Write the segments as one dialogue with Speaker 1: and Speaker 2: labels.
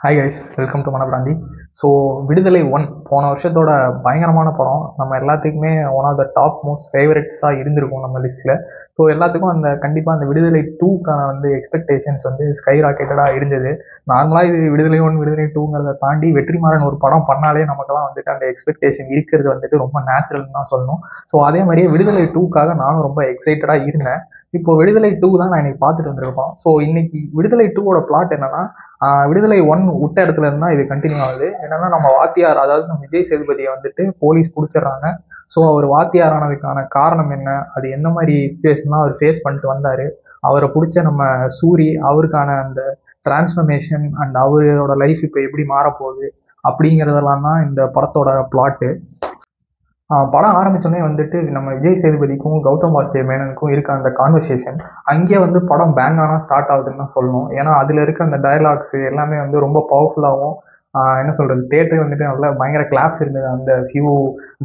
Speaker 1: Hi guys, welcome to Manapiranthi. So Viduthalai 1 போன வருஷத்தோட பயங்கரமான படம். நம்ம எல்லாத்துக்குமே one of the top most ஃபேவரட்ஸாக இருந்திருக்கும் நம்ம லிஸ்ட்டில். ஸோ எல்லாத்துக்கும் கண்டிப்பாக அந்த விடுதலை 2க்கான எக்ஸ்பெக்டேஷன்ஸ் ஸ்கை ராக்கெட்டடாக இருந்தது. நார்மலாக இது விடுதலை 1 விடுதலை 2ங்கிறத தாண்டி வெற்றிமாறன் ஒரு படம் பண்ணாலே நமக்கெல்லாம் அந்த எக்ஸ்பெக்டேஷன் இருக்கிறது ரொம்ப நேச்சுரல்னு தான் சொல்லணும். ஸோ அதே மாதிரியே விடுதலை 2க்காக நானும் ரொம்ப எக்ஸைட்டடாக இருந்தேன். இப்போ விடுதலை 2 தான் நான் இன்னைக்கு பார்த்துட்டு வந்திருக்கோம். ஸோ இன்னைக்கு விடுதலை 2வோட பிளாட் என்னன்னா, விடுதலை 1 விட்ட இடத்துல இருந்தா இது கண்டினியூ ஆகுது. என்னன்னா, நம்ம வாத்தியார், அதாவது நம்ம விஜய் சேதுபதியை போலீஸ் பிடிச்சிடுறாங்க. ஸோ அவர் வாத்தியார் ஆனதுக்கான காரணம் என்ன, அது எந்த மாதிரி சுச்சுவேஷன்லாம் அவர் ஃபேஸ் பண்ணிட்டு வந்தாரு, அவரை பிடிச்ச நம்ம சூரி, அவருக்கான அந்த டிரான்ஸ்ஃபர்மேஷன் அண்ட் அவரோட லைஃப் இப்போ எப்படி மாறப்போகுது அப்படிங்கிறதெல்லாம் தான் இந்த படத்தோட பிளாட்டு. படம் ஆரம்பிச்சோடனே நம்ம விஜய் சேதுபதிக்கும் கௌதம் வாசுதேவ் மேனனுக்கும் இருக்க அந்த கான்வர்சேஷன் அங்கேயே படம் பேங் ஆனால் ஸ்டார்ட் ஆகுதுன்னு தான் சொல்லணும். ஏன்னா அதில் இருக்க அந்த டயலாக்ஸ் எல்லாமே ரொம்ப பவர்ஃபுல்லாகவும், என்ன சொல்கிறது, தேட்டர் நல்லா பயங்கர கிளாப்ஸ் இருந்தது அந்த ஃபியூ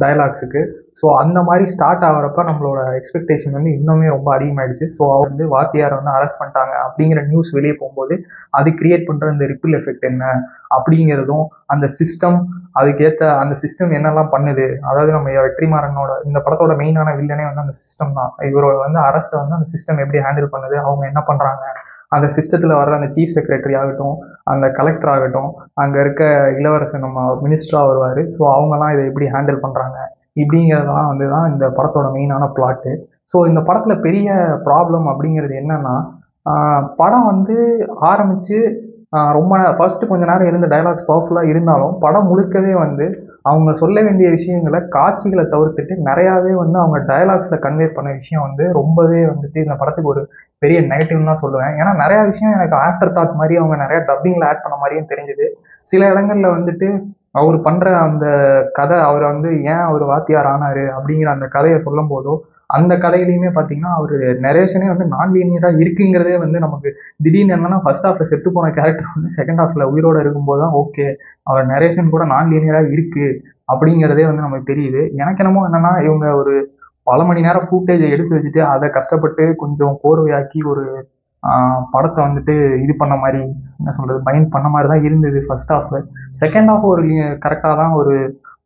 Speaker 1: டயலாக்ஸுக்கு. ஸோ அந்த மாதிரி ஸ்டார்ட் ஆகிறப்ப நம்மளோட எக்ஸ்பெக்டேஷன் இன்னுமே ரொம்ப அதிகமாகிடுச்சு. ஸோ அவர் வாத்தியாரை அரெஸ்ட் பண்ணிட்டாங்க அப்படிங்கிற நியூஸ் வெளியே போகும்போது அது கிரியேட் பண்ணுற அந்த ரிப்பிள் எஃபெக்ட் என்ன அப்படிங்கிறதும், அந்த சிஸ்டம், அதுக்கேற்ற அந்த சிஸ்டம் என்னெல்லாம் பண்ணுது, அதாவது நம்ம வெற்றிமாறனோட இந்த படத்தோட மெயினான வில்லனே அந்த சிஸ்டம் தான். இவரோட அரெஸ்ட்டை அந்த சிஸ்டம் எப்படி ஹேண்டில் பண்ணுது, அவங்க என்ன பண்ணுறாங்க, அந்த சிஸ்டத்தில் வர்ற அந்த சீஃப் செக்ரட்டரி ஆகட்டும், அந்த கலெக்டர் ஆகட்டும், அங்கே இருக்க இளவரசன் நம்ம மினிஸ்டராக வருவார். ஸோ அவங்கெல்லாம் இதை எப்படி ஹேண்டில் பண்ணுறாங்க இப்படிங்கிறதெல்லாம் தான் இந்த படத்தோட மெயினான பிளாட்டு. ஸோ இந்த படத்தில் பெரிய ப்ராப்ளம் அப்படிங்கிறது என்னன்னா, படம் ஆரம்பித்து ரொம்ப ஃபர்ஸ்ட் கொஞ்ச நேரம் இருந்த டைலாக்ஸ் பவர்ஃபுல்லாக இருந்தாலும் படம் முழுக்கவே அவங்க சொல்ல வேண்டிய விஷயங்களை, காட்சிகளை தவிர்த்துட்டு நிறையாவே அவங்க டைலாக்ஸில் கன்வே பண்ண விஷயம் ரொம்பவே இந்த படத்துக்கு ஒரு பெரிய நெகட்டிவ்னு தான் சொல்லுவேன். ஏன்னா நிறையா விஷயம் எனக்கு ஆஃப்டர் தாட் மாதிரி அவங்க நிறையா டப்பிங்கில் ஆட் பண்ண மாதிரியும் தெரிஞ்சுது. சில இடங்களில் அவர் பண்ணுற அந்த கதை, அவர் ஏன் அவர் வாத்தியார் ஆனார் அப்படிங்கிற அந்த கதையை சொல்லும் போதோ, அந்த கதையிலையுமே பார்த்தீங்கன்னா அவர் நரேஷனே நான் லீனியராக இருக்குங்கிறதே நமக்கு திடீர்னு என்னன்னா, ஃபர்ஸ்ட் ஹாஃப்ல செத்து போன கேரக்டர் செகண்ட் ஹாஃப்ல உயிரோடு இருக்கும்போது தான் ஓகே, அவர் நரேஷன் கூட நான் லீனியராக இருக்கு அப்படிங்கிறதே நமக்கு தெரியுது. எனக்கு என்னமோ என்னன்னா, இவங்க ஒரு பல மணி நேரம் ஃபூட்டேஜை எடுத்து வச்சுட்டு அதை கஷ்டப்பட்டு கொஞ்சம் கோர்வையாக்கி ஒரு படத்தை இது பண்ண மாதிரி, என்ன சொல்றது, பைண்ட் பண்ண மாதிரி தான் இருந்தது ஃபர்ஸ்ட் ஹாஃப். செகண்ட் ஹாஃப் ஒரு கரெக்டாக தான் ஒரு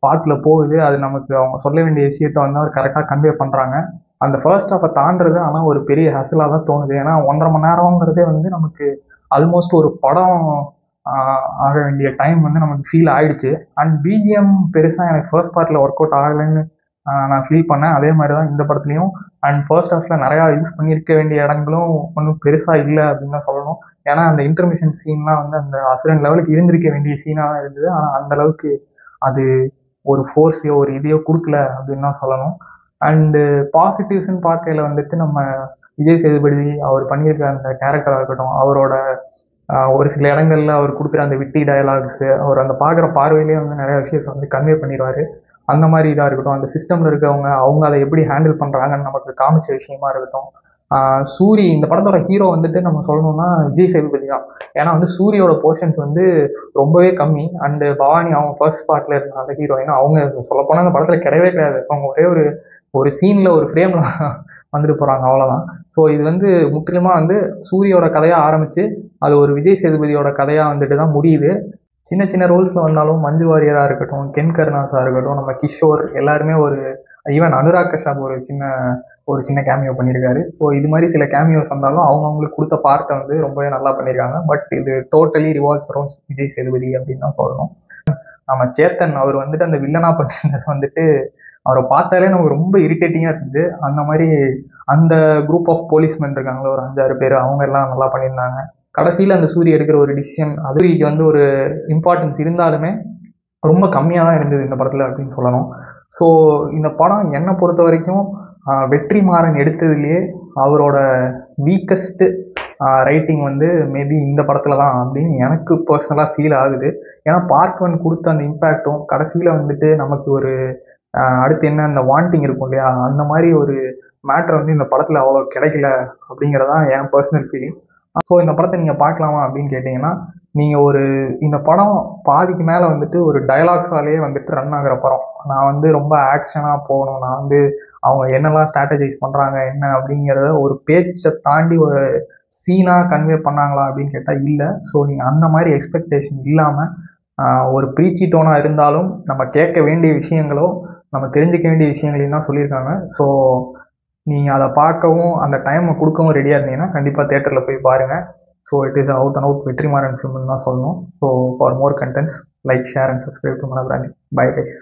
Speaker 1: பாட்டில் போகுது. அது நமக்கு அவங்க சொல்ல வேண்டிய விஷயத்த அவர் கரெக்டாக கன்வே பண்ணுறாங்க. அந்த ஃபர்ஸ்ட் ஹாஃபை தாண்டுறது ஆனால் ஒரு பெரிய ஹசலாக தான் தோணுது. ஏன்னா 1.5 மணி நேரங்கிறதே நமக்கு ஆல்மோஸ்ட் ஒரு படம் ஆக வேண்டிய டைம் நமக்கு ஃபீல் ஆயிடுச்சு. அண்ட் பிஜிஎம் பெருசாக எனக்கு ஃபர்ஸ்ட் பார்ட்டில் ஒர்க் அவுட் ஆகலைன்னு நான் ஃபீல் பண்ணேன். அதே மாதிரி தான் இந்த படத்துலையும். அண்ட் ஃபர்ஸ்ட் ஹாஃப்ல நிறையா யூஸ் பண்ணியிருக்க வேண்டிய இடங்களும் ஒன்றும் பெருசாக இல்லை அப்படின்னு தான் சொல்லணும். ஏன்னா அந்த இன்டர்மிஷன் சீன்லாம் அந்த அசுரன் லெவலுக்கு இருந்திருக்க வேண்டிய சீனாக தான் இருந்தது. ஆனால் அந்த அளவுக்கு அது ஒரு ஃபோர்ஸையோ ஒரு இதையோ கொடுக்கல அப்படின்னு தான் சொல்லணும். அண்டு பாசிட்டிவ்ஸ்ன்னு பார்க்கையில நம்ம விஜய் சேதுபதி அவர் பண்ணியிருக்க அந்த கேரக்டராக இருக்கட்டும், அவரோட ஒரு சில இடங்கள்ல அவர் கொடுக்குற அந்த விட்டி டயலாக்ஸு, அவர் அந்த பார்க்குற பார்வையிலேயே நிறைய விஷயத்தை கன்வே பண்ணிடுவார். அந்த மாதிரி இதாக இருக்கட்டும், அந்த சிஸ்டமில் இருக்கவங்க அவங்க அதை எப்படி ஹேண்டில் பண்ணுறாங்கன்னு நமக்கு காமிச்ச விஷயமா இருக்கட்டும். சூரி, இந்த படத்தோட ஹீரோ நம்ம சொல்லணும்னா விஜய் சேதுபதி தான். ஏன்னா சூரியோட போர்ஷன்ஸ் ரொம்பவே கம்மி. அண்டு பவானி அவங்க ஃபர்ஸ்ட் பார்ட்ல இருந்த அந்த ஹீரோயின், அவங்க சொல்லப்போனால் அந்த படத்தில் கிடையவே கிடையாது. அவங்க ஒரே ஒரு சீனில் ஒரு ஃப்ரேமில் வந்துட்டு போகிறாங்க, அவ்வளோதான். ஸோ இது முற்றிலுமாக சூரியோட கதையாக ஆரம்பித்து அது ஒரு விஜய் சேதுபதியோட கதையாக தான் முடியுது. சின்ன சின்ன ரோல்ஸில் வந்தாலும் மஞ்சு வாரியராக இருக்கட்டும், கென் கருணாஸாக இருக்கட்டும், நம்ம கிஷோர் எல்லாருமே ஈவன் அனுராக் கஷ்யப் ஒரு சின்ன கேமியோ பண்ணியிருக்காரு. ஸோ இது மாதிரி சில கேமியோஸ் வந்தாலும் அவங்களுக்கு கொடுத்த பார்ட்டை ரொம்பவே நல்லா பண்ணியிருக்காங்க. பட் இது totally revolves around Vijay Sethupathi அப்படின்னு தான் சொல்லணும். நம்ம சேத்தன் அவர் அந்த வில்லனா பண்ணியிருந்தது அவரை பார்த்தாலே நமக்கு ரொம்ப இரிட்டேட்டிங்காக இருந்தது. அந்த மாதிரி அந்த குரூப் ஆஃப் போலீஸ்மென் இருக்காங்களே ஒரு 5-6 பேர், அவங்க எல்லாம் நல்லா பண்ணியிருந்தாங்க. கடைசியில் அந்த சூரிய எடுக்கிற ஒரு டிசிஷன், அதுக்கு ஒரு இம்பார்ட்டன்ஸ் இருந்தாலுமே ரொம்ப கம்மியாக தான் இருந்தது இந்த படத்தில் அப்படின்னு சொல்லணும். ஸோ இந்த படம் என்னை பொறுத்த வரைக்கும் வெற்றிமாறன் எடுத்ததுலேயே அவரோட வீக்கஸ்ட்டு ரைட்டிங் மேபி இந்த படத்தில் தான் அப்படின்னு எனக்கு பர்சனலாக ஃபீல் ஆகுது. ஏன்னா பார்ட் 1 கொடுத்த அந்த இம்பேக்டும் கடைசியில் நமக்கு ஒரு அடுத்து என்ன அந்த வாண்டிங் இருக்கும் இல்லையா, அந்த மாதிரி ஒரு மேட்ரு இந்த படத்தில் அவ்வளோ கிடைக்கல அப்படிங்கிறதான் என் பர்சனல் ஃபீலிங். ஸோ இந்த படத்தை நீங்கள் பார்க்கலாமா அப்படின்னு கேட்டிங்கன்னா, நீங்கள் இந்த படம் பாதிக்கு மேலே ஒரு டயலாக்ஸாலேயே ரன் ஆகிற படம். நான் ரொம்ப ஆக்ஷனாக போகணும், நான் அவங்க என்னெல்லாம் ஸ்ட்ராட்டஜைஸ் பண்ணுறாங்க என்ன அப்படிங்கிறத ஒரு பேச்சை தாண்டி ஒரு சீனாக கன்வே பண்ணாங்களா அப்படின்னு கேட்டால் இல்லை. ஸோ நீங்கள் அந்த மாதிரி எக்ஸ்பெக்டேஷன் இல்லாமல் ஒரு ப்ரீச்சி டோனாக இருந்தாலும் நம்ம கேட்க வேண்டிய விஷயங்களோ நம்ம தெரிஞ்சுக்க வேண்டிய விஷயங்களையும் தான் சொல்லியிருக்காங்க. ஸோ நீங்கள் அதை பார்க்கவும் அந்த டைமை கொடுக்கவும் ரெடியாக இருந்தீங்கன்னா கண்டிப்பாக தேட்டரில் போய் பாருங்கள். So it is out and out Vetrimaaran ஃபிலிம்னு தான் சொல்லணும். So for more contents like share and subscribe to Manopiranthi. Bye guys.